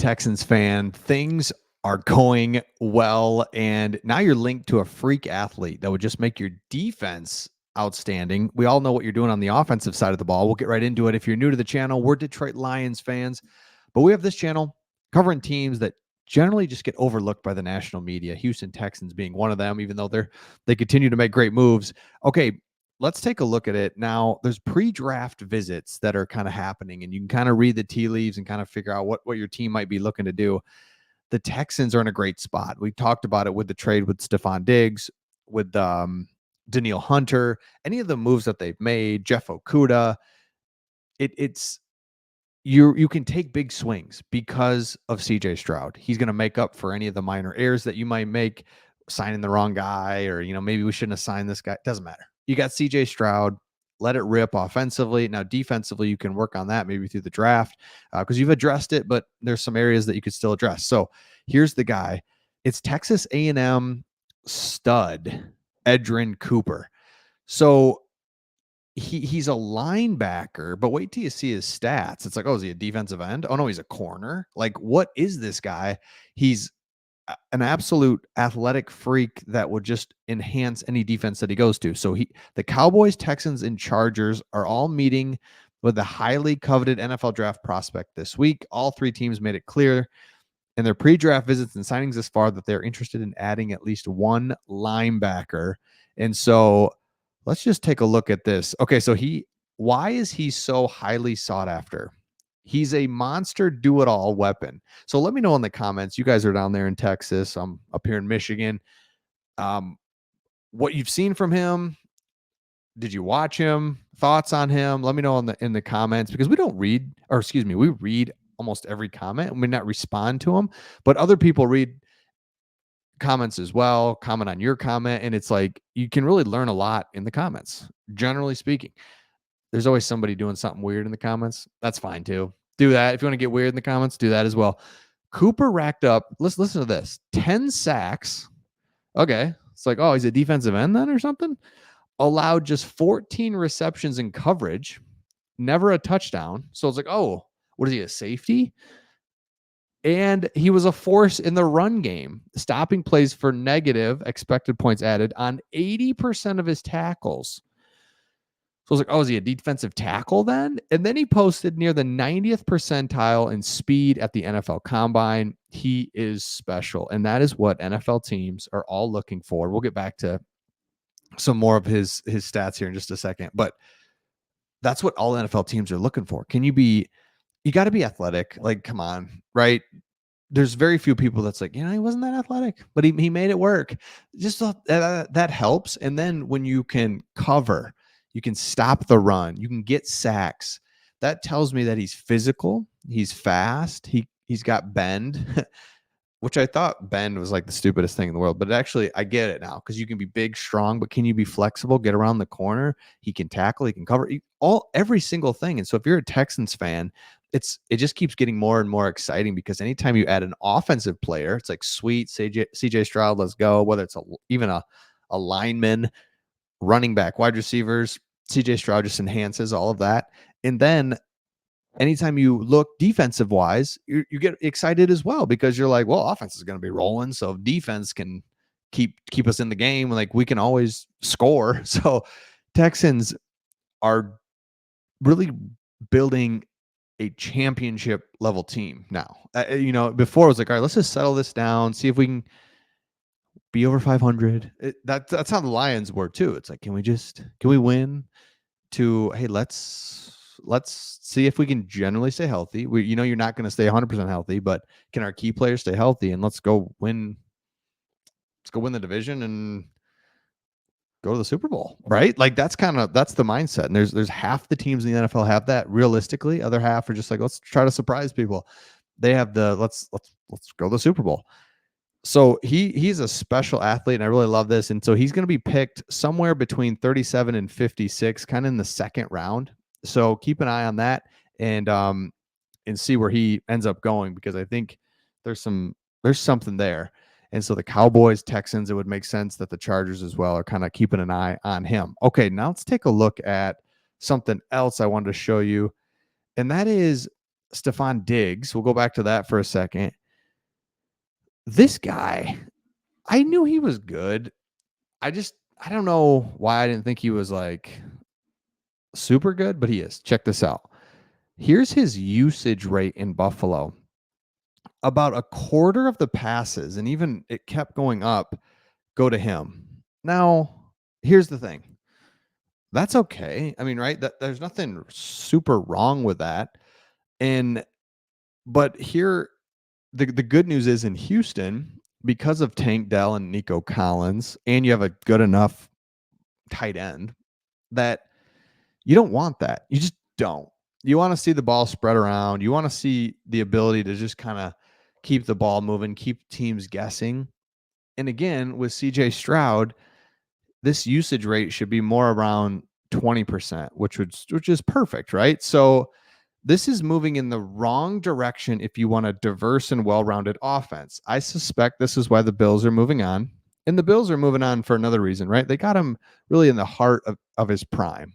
Texans fan. Things are going well, and now you're linked to a freak athlete that would just make your defense outstanding. We all know what you're doing on the offensive side of the ball. We'll get right into it. If you're new to the channel, we're Detroit Lions fans, but we have this channel covering teams that generally just get overlooked by the national media. Houston Texans being one of them, even though they continue to make great moves. Okay, let's take a look at it now. There's pre-draft visits that are kind of happening, and you can kind of read the tea leaves and kind of figure out what your team might be looking to do. The Texans are in a great spot. We talked about it with the trade with Stephon Diggs, with Danielle Hunter, any of the moves that they've made, Jeff Okudah. It's you can take big swings because of CJ Stroud. He's going to make up for any of the minor errors that you might make, signing the wrong guy, or maybe we shouldn't have signed this guy. Doesn't matter. You got CJ Stroud. Let it rip offensively. Now, defensively, you can work on that maybe through the draft because you've addressed it, but there's some areas that you could still address. So here's the guy. It's Texas A&M stud, Edan Cooper. So he's a linebacker, but wait till you see his stats. It's like, oh, is he a defensive end? Oh, no, he's a corner. Like, what is this guy? He's an absolute athletic freak that would just enhance any defense that he goes to. So the Cowboys, Texans, and Chargers are all meeting with the highly coveted NFL draft prospect this week. All three teams made it clear in their pre-draft visits and signings this far that they're interested in adding at least one linebacker. And so let's just take a look at this. Okay, so why is he so highly sought after? He's a monster do-it-all weapon. So let me know in the comments. You guys are down there in Texas. I'm up here in Michigan. What you've seen from him. Did you watch him? Thoughts on him? Let me know in the comments, because we read almost every comment. We may not respond to them, but other people read comments as well, comment on your comment, and it's like you can really learn a lot in the comments. Generally speaking, there's always somebody doing something weird in the comments. That's fine too. Do that. If you want to get weird in the comments, do that as well. Cooper racked up, let's listen to this, 10 sacks. Okay. It's like, oh, he's a defensive end then or something? Allowed just 14 receptions in coverage, never a touchdown. So it's like, oh, what is he, a safety? And he was a force in the run game, stopping plays for negative expected points added on 80% of his tackles. So I was like, oh, is he a defensive tackle then? And then he posted near the 90th percentile in speed at the NFL Combine. He is special. And that is what NFL teams are all looking for. We'll get back to some more of his stats here in just a second. But that's what all NFL teams are looking for. You got to be athletic. Like, come on, right? There's very few people that's like, he wasn't that athletic, but he made it work. Just that helps. And then when you can cover, you can stop the run, you can get sacks. That tells me that he's physical, he's fast, he's got bend, which I thought bend was like the stupidest thing in the world, but actually I get it now, because you can be big, strong, but can you be flexible, get around the corner? He can tackle, he can cover, every single thing. And so if you're a Texans fan, it just keeps getting more and more exciting, because anytime you add an offensive player, it's like, sweet, CJ Stroud, let's go. Whether it's even a lineman, running back, wide receivers, CJ Stroud just enhances all of that. And then anytime you look defensive wise, you get excited as well, because you're like, well, offense is going to be rolling, so defense can keep us in the game. Like, we can always score. So Texans are really building a championship level team now. Before it was like, all right, let's just settle this down, see if we can be over 500. That's how the Lions were too. It's like, can we win? To, hey, let's see if we can generally stay healthy. You're not going to stay 100% healthy, but can our key players stay healthy? And let's go win the division and go to the Super Bowl, right? Like, that's the mindset. And there's half the teams in the NFL have that realistically. Other half are just like, let's try to surprise people. They have let's go to the Super Bowl. So he's a special athlete, and I really love this. And so he's going to be picked somewhere between 37 and 56, kind of in the second round. So keep an eye on that and see where he ends up going, because I think there's something there. And so the Cowboys, Texans, it would make sense that the Chargers as well are kind of keeping an eye on him. Okay, now let's take a look at something else I wanted to show you, and that is Stephon Diggs, we'll go back to that for a second. This guy, I knew he was good. I don't know why I didn't think he was like super good, but he is. Check this out. Here's his usage rate in Buffalo. About a quarter of the passes, and even it kept going up, go to him. Now, here's the thing. That's okay. I mean, right? There's nothing super wrong with that. And but here the good news is in Houston, because of Tank Dell and Nico Collins, and you have a good enough tight end that you don't want that. You just don't. You want to see the ball spread around. You want to see the ability to just kind of keep the ball moving, keep teams guessing. And again, with CJ Stroud, this usage rate should be more around 20%, which is perfect, right? So this is moving in the wrong direction if you want a diverse and well-rounded offense. I suspect this is why the Bills are moving on. And the Bills are moving on for another reason, right? They got him really in the heart of his prime.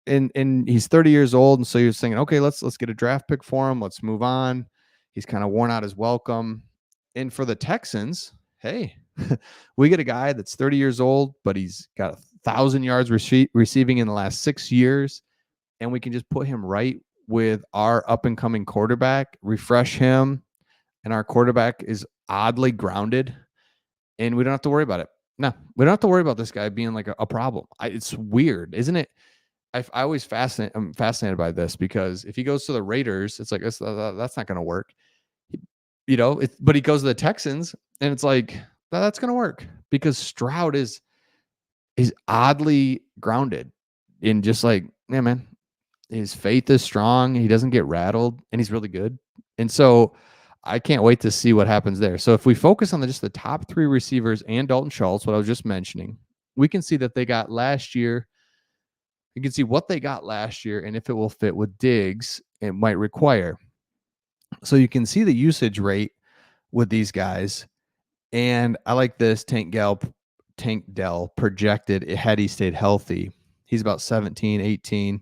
And he's 30 years old. And so you're thinking, okay, let's get a draft pick for him. Let's move on. He's kind of worn out his welcome. And for the Texans, hey, we get a guy that's 30 years old, but he's got 1,000 yards receiving in the last 6 years. And we can just put him right with our up and coming quarterback, refresh him. And our quarterback is oddly grounded. And we don't have to worry about it. No, we don't have to worry about this guy being like a problem. It's weird, isn't it? I always I'm fascinated by this because if he goes to the Raiders, it's like that's not going to work, but he goes to the Texans, and it's like that's going to work because Stroud is oddly grounded in just like, yeah, man, his faith is strong. He doesn't get rattled, and he's really good. And so I can't wait to see what happens there. So if we focus on just the top 3 receivers and Dalton Schultz, what I was just mentioning, we can see that they got last year. You can see what they got last year and if it will fit with Diggs, it might require. So you can see the usage rate with these guys. And I like this Tank Dell projected had he stayed healthy. He's about 17, 18.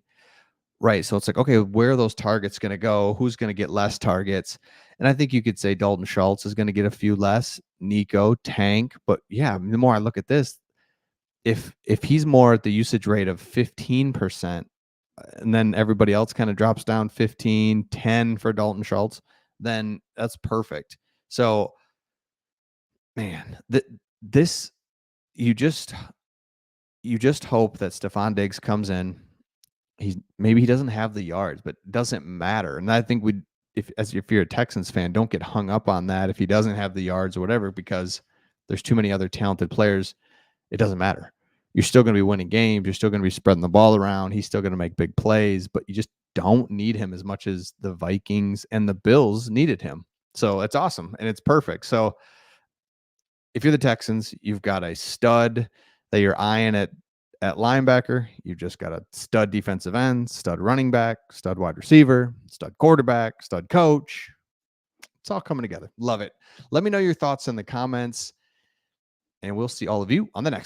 Right. So it's like, okay, where are those targets going to go? Who's going to get less targets? And I think you could say Dalton Schultz is going to get a few less, Nico, Tank. But yeah, the more I look at this, if he's more at the usage rate of 15%, and then everybody else kind of drops down 15, 10 for Dalton Schultz, then that's perfect. So, man, this you just hope that Stephon Diggs comes in. Maybe he doesn't have the yards, but it doesn't matter. And I think if you're a Texans fan, don't get hung up on that if he doesn't have the yards or whatever, because there's too many other talented players. It doesn't matter. You're still going to be winning games. You're still going to be spreading the ball around. He's still going to make big plays, but you just don't need him as much as the Vikings and the Bills needed him. So it's awesome and it's perfect. So if you're the Texans, you've got a stud that you're eyeing at linebacker. You've just got a stud defensive end, stud running back, stud wide receiver, stud quarterback, stud coach. It's all coming together. Love it. Let me know your thoughts in the comments, and we'll see all of you on the next.